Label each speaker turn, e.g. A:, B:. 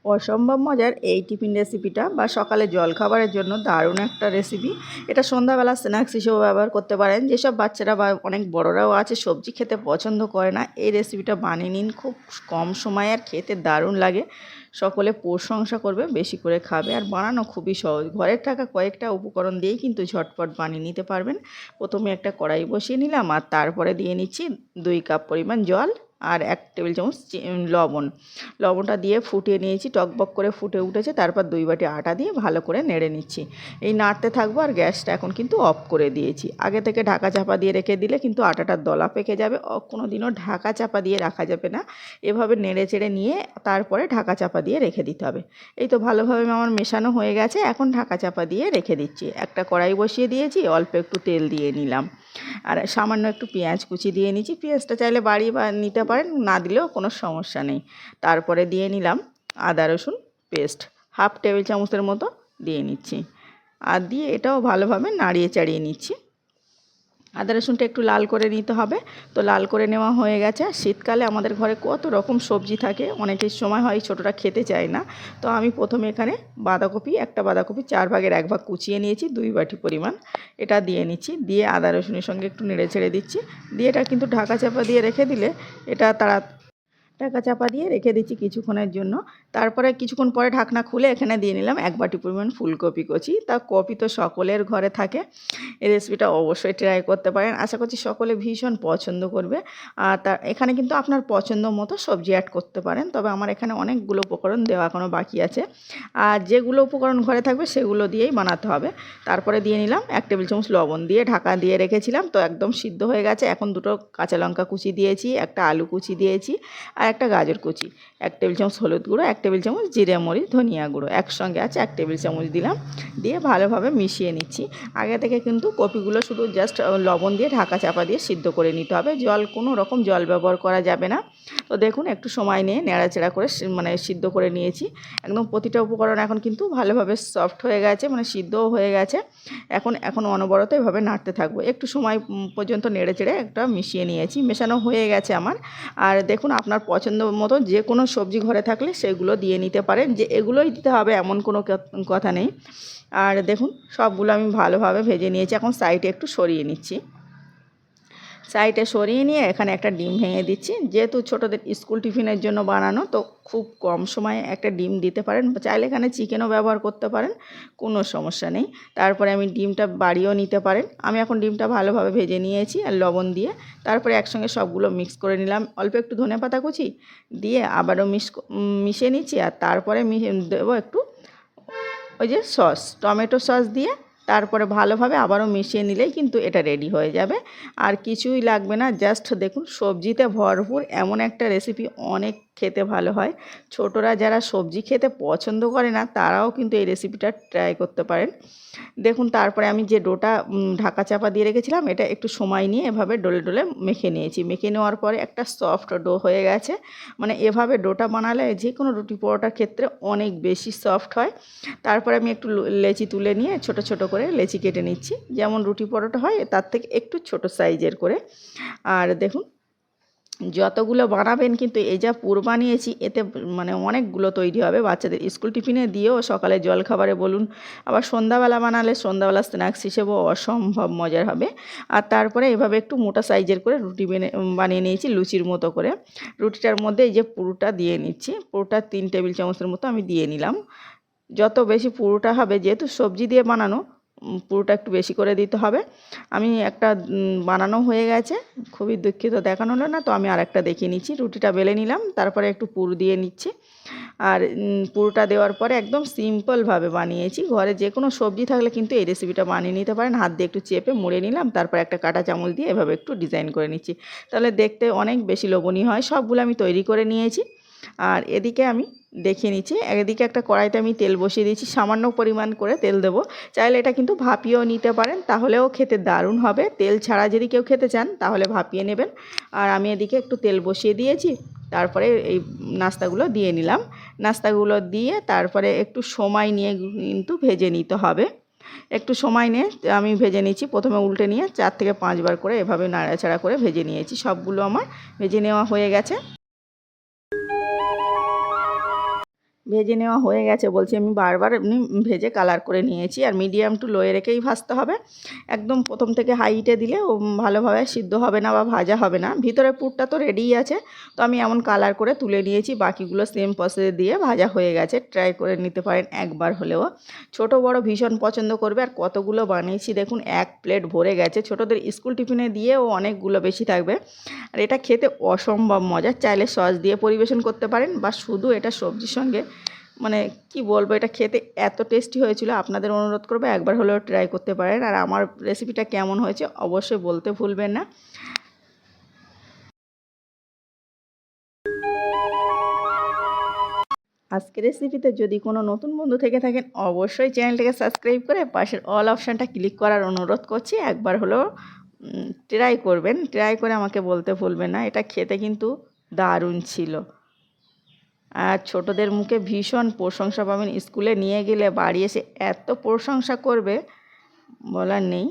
A: অসম্ভব মজার এই টিফিন রেসিপিটা বা সকালে জলখাবারের জন্য দারুণ একটা রেসিপি। এটা সন্ধ্যাবেলা স্ন্যাক্স হিসেবেও ব্যবহার করতে পারেন। যেসব বাচ্চারা বা অনেক বড়রাও আছে সবজি খেতে পছন্দ করে না, এই রেসিপিটা বানিয়ে নিন। খুব কম সময় আর খেতে দারুণ লাগে। সকলে প্রশংসা করবে, বেশি করে খাবে। আর বানানো খুবই সহজ, ঘরের থাকা কয়েকটা উপকরণ দিয়েই কিন্তু ঝটপট বানিয়ে নিতে পারবেন। প্রথমে একটা কড়াই বসিয়ে নিলাম আর তারপরে দিয়ে নিচ্ছি 2 কাপ পরিমাণ জল আর 1 টেবিল চামচ লবণটা দিয়ে ফুটিয়ে নিয়েছি। টকবক করে ফুটে উঠেছে। তারপর 2 বাটি আটা দিয়ে ভালো করে নেড়ে নিচ্ছি। এই নাড়তে থাকবো আর গ্যাসটা এখন কিন্তু অফ করে দিয়েছি। আগে থেকে ঢাকা চাপা দিয়ে রেখে দিলে কিন্তু আটাটার দলা পেকে যাবে। কোনো দিনও ঢাকা চাপা দিয়ে রাখা যাবে না। এভাবে নেড়ে চেড়ে নিয়ে তারপরে ঢাকা চাপা দিয়ে রেখে দিতে হবে। এই তো ভালোভাবে আমার মেশানো হয়ে গেছে। এখন ঢাকা চাপা দিয়ে রেখে দিচ্ছি। একটা কড়াই বসিয়ে দিয়েছি, অল্প একটু তেল দিয়ে নিলাম আর সামান্য একটু পেঁয়াজ কুচি দিয়ে নিচ্ছি। পেঁয়াজটা চাইলে বাড়িয়ে বা নিতে পারেন, না দিলেও কোনো সমস্যা নেই। তারপরে দিয়ে নিলাম আদা রসুন পেস্ট, 1/2 টেবিল চামচের মতো দিয়ে নিচ্ছি। আর দিয়ে এটাও ভালোভাবে নাড়িয়ে চাড়িয়ে নিচ্ছি। আদা রসুনটা একটু লাল করে নিতে হবে। তো লাল করে নেওয়া হয়ে গেছে। শীতকালে আমাদের ঘরে কত রকম সবজি থাকে, অনেকের সময় হয় ছোটরা খেতে চায় না। তো আমি প্রথমে এখানে একটা বাঁধাকপি 4 ভাগের 1 ভাগ কুচিয়ে নিয়েছি, 2 বাটি পরিমাণ। এটা দিয়ে নিচ্ছি। দিয়ে আদা রসুনের সঙ্গে একটু নেড়ে ছেড়ে দিচ্ছি। দিয়ে এটা কিন্তু ঢাকা চাপা দিয়ে রেখে দিলে এটা ঢাকা চাপা দিয়ে রেখে দিচ্ছি কিছুক্ষণের জন্য। তারপরে কিছুক্ষণ পরে ঢাকনা খুলে এখানে দিয়ে নিলাম 1 বাটি পরিমাণ ফুলকপি কচি। তা কপি তো সকলের ঘরে থাকে। এই রেসিপিটা অবশ্যই ট্রাই করতে পারেন। আশা করছি সকলে ভীষণ পছন্দ করবে। আর এখানে কিন্তু আপনার পছন্দ মতো সবজি অ্যাড করতে পারেন। তবে আমার এখানে অনেকগুলো উপকরণ দেওয়া এখনও বাকি আছে। আর যেগুলো উপকরণ ঘরে থাকবে সেগুলো দিয়েই বানাতে হবে। তারপরে দিয়ে নিলাম 1 টেবিল চামচ লবণ, দিয়ে ঢাকা দিয়ে রেখেছিলাম। তো একদম সিদ্ধ হয়ে গেছে। এখন 2টো কাঁচা লঙ্কা কুচি দিয়েছি, একটা আলু কুচি দিয়েছি আর একটা গাজর কুচি। 1 টেবিল চামচ হলুদ গুঁড়ো, 1 টেবিল চামচ জিরে মরিচ ধনিয়া গুঁড়ো একসঙ্গে আছে 1 টেবিল চামচ দিলাম। দিয়ে ভালোভাবে মিশিয়ে নিচ্ছি। আগে থেকে কিন্তু কপিগুলো শুধু জাস্ট লবণ দিয়ে ঢাকা চাপা দিয়ে সিদ্ধ করে নিতে হবে। কোনো রকম জল ব্যবহার করা যাবে না। তো দেখুন একটু সময় নিয়ে নেড়াচেড়া করে সিদ্ধ করে নিয়েছি। একদম প্রতিটা উপকরণ এখন কিন্তু ভালোভাবে সফট হয়ে গেছে, সিদ্ধও হয়ে গেছে। এখন অনবরত এভাবে নাড়তে থাকবো। একটু সময় পর্যন্ত নেড়েচেড়ে একটা মিশিয়ে নিয়েছি। মেশানো হয়ে গেছে আমার। আর দেখুন আপনার পছন্দ মতো যে কোনো সবজি ঘরে থাকলে সেগুলো দিয়ে নিতে পারেন, যে এগুলোই দিতে হবে এমন কোনো কথা নেই। আর দেখুন সবগুলো আমি ভালোভাবে ভেজে নিয়েছি। এখন সাইডে একটু সরিয়ে নিচ্ছি। সাইডে সরিয়ে নিয়ে এখানে একটা ডিম ভেঙে দিচ্ছি। যেহেতু ছোটোদের স্কুল টিফিনের জন্য বানানো, তো খুব কম সময়ে একটা ডিম দিতে পারেন। চাইলে এখানে চিকেনও ব্যবহার করতে পারেন, কোনো সমস্যা নেই। তারপরে আমি ডিমটা বাড়িয়েও নিতে পারেন। আমি এখন ডিমটা ভালোভাবে ভেজে নিয়েছি আর লবণ দিয়ে। তারপরে একসঙ্গে সবগুলো মিক্স করে নিলাম। অল্প একটু ধনেপাতা কুচি দিয়ে আবারও মিশিয়ে নিচ্ছি। আর তারপরে দেবো একটু ওই যে টমেটো সস দিয়ে তারপরে ভালোভাবে আবারও মিশিয়ে নিলেই কিন্তু এটা রেডি হয়ে যাবে। আর কিছুই লাগবে না, জাস্ট দেখুন সবজিতে ভরপুর এমন একটা রেসিপি, অনেক খেতে ভালো হয়। ছোটরা যারা সবজি খেতে পছন্দ করে না তারাও কিন্তু এই রেসিপিটা ট্রাই করতে পারেন। দেখুন তারপরে আমি যে ডোটা ঢাকা চাপা দিয়ে রেখেছিলাম, এটা একটু সময় নিয়ে এভাবে ডলে ডলে মেখে নিয়েছি। মেখে নেওয়ার পরে একটা সফট ডো হয়ে গেছে। এভাবে ডোটা বানালে যে কোনো রুটি পরোটার ক্ষেত্রে অনেক বেশি সফট হয়। তারপরে আমি একটু লেচি তুলে নিয়ে ছোট ছোট করে লেচি কেটে নিচ্ছি, যেমন রুটি পরোটা হয় তার থেকে একটু ছোট সাইজের করে। আর দেখুন যতগুলো বানাবেন কিন্তু এই যা পুর বানিয়েছি এতে অনেকগুলো তৈরি হবে। বাচ্চাদের স্কুল টিফিনে দিয়েও, সকালে জলখাবারে বলুন, আবার সন্ধ্যাবেলা বানালে সন্ধ্যাবেলা স্ন্যাক্স হিসেবেও অসম্ভব মজার হবে। আর তারপরে এভাবে একটু মোটা সাইজের করে রুটি বানিয়ে নিয়েছি লুচির মতো করে। রুটিটার মধ্যে এই যে পুরটা দিয়ে নিচ্ছি। পুরটা 3 টেবিল চামচের মতো আমি দিয়ে নিলাম। যত বেশি পুরোটা হবে, যেহেতু সবজি দিয়ে বানানো, পুরোটা একটু বেশি করে দিতে হবে। আমি একটা বানানো হয়ে গেছে, খুবই দুঃখিত দেখানো হলো না। তো আমি আরেকটা দেখিয়ে নিচ্ছি। রুটিটা বেলে নিলাম, তারপরে একটু পুর দিয়ে নিচ্ছি। আর পুরোটা দেওয়ার পরে একদম সিম্পলভাবে বানিয়েছি। ঘরে যে কোনো সবজি থাকলে কিন্তু এই রেসিপিটা বানিয়ে নিতে পারেন। হাত দিয়ে একটু চেপে মুড়ে নিলাম, তারপর একটা কাঁটা চামচ দিয়ে এভাবে একটু ডিজাইন করে নিচ্ছি। তাহলে দেখতে অনেক বেশি লোভনীয় হয়। সবগুলো আমি তৈরি করে নিয়েছি। আর এদিকে আমি দেখিয়ে নিচ্ছি। এদিকে একটা কড়াইতে আমি তেল বসিয়ে দিয়েছি, সামান্য পরিমাণ করে তেল দেবো। চাইলে এটা কিন্তু ভাপিয়েও নিতে পারেন, তাহলেও খেতে দারুণ হবে। তেল ছাড়া যদি কেউ খেতে চান তাহলে ভাপিয়ে নেবেন। আর আমি এদিকে একটু তেল বসিয়ে দিয়েছি। তারপরে এই নাস্তাগুলো দিয়ে নিলাম। নাস্তাগুলো দিয়ে তারপরে একটু সময় নিয়ে কিন্তু ভেজে নিতে হবে। একটু সময় নিয়ে আমি ভেজে নিয়েছি। প্রথমে উল্টে নিয়ে 4 থেকে 5 বার করে এভাবে নাড়াচাড়া করে ভেজে নিয়েছি। সবগুলো আমার ভেজে নেওয়া হয়ে গেছে। ভেজে নেওয়া হয়ে গেছে বলছি, আমি বারবার এমনি ভেজে কালার করে নিয়েছি। আর মিডিয়াম টু লোয়ে রেখেই ভাজতে হবে। একদম প্রথম থেকে হাই হিটে দিলে ও ভালোভাবে সিদ্ধ হবে না বা ভাজা হবে না। ভিতরের পুরটা তো রেডিই আছে, তো আমি এমন কালার করে তুলে নিয়েছি। বাকিগুলো সেম প্রসেসে দিয়ে ভাজা হয়ে গেছে। ট্রাই করে নিতে পারেন একবার হলেও। ছোট বড় ভীষণ পছন্দ করবে। আর কতগুলো বানিয়েছি দেখুন, 1 প্লেট ভরে গেছে। ছোটদের স্কুল টিফিনে দিয়েও অনেকগুলো বেশি থাকবে। আর এটা খেতে অসম্ভব মজার। চাইলে সস দিয়ে পরিবেশন করতে পারেন বা শুধু এটা সবজির সঙ্গে, মানে কি বলবো, এটা খেতে এত টেস্টি হয়েছিল। আপনাদের অনুরোধ করবো একবার হলেও ট্রাই করতে পারেন। আর আমার রেসিপিটা কেমন হয়েছে অবশ্যই বলতে ভুলবেন না। আজকের রেসিপিতে যদি কোনো নতুন বন্ধু থেকে থাকেন অবশ্যই চ্যানেলটাকে সাবস্ক্রাইব করে পাশের অল অপশানটা ক্লিক করার অনুরোধ করছি। একবার হলেও ট্রাই করবেন। ট্রাই করে আমাকে বলতে ভুলবেন না। এটা খেতে কিন্তু দারুণ ছিল। আর ছোটদের মুখে ভীষণ প্রশংসা পাবেন। স্কুলে নিয়ে গেলে বাড়ি এসে এত প্রশংসা করবে বলার নেই।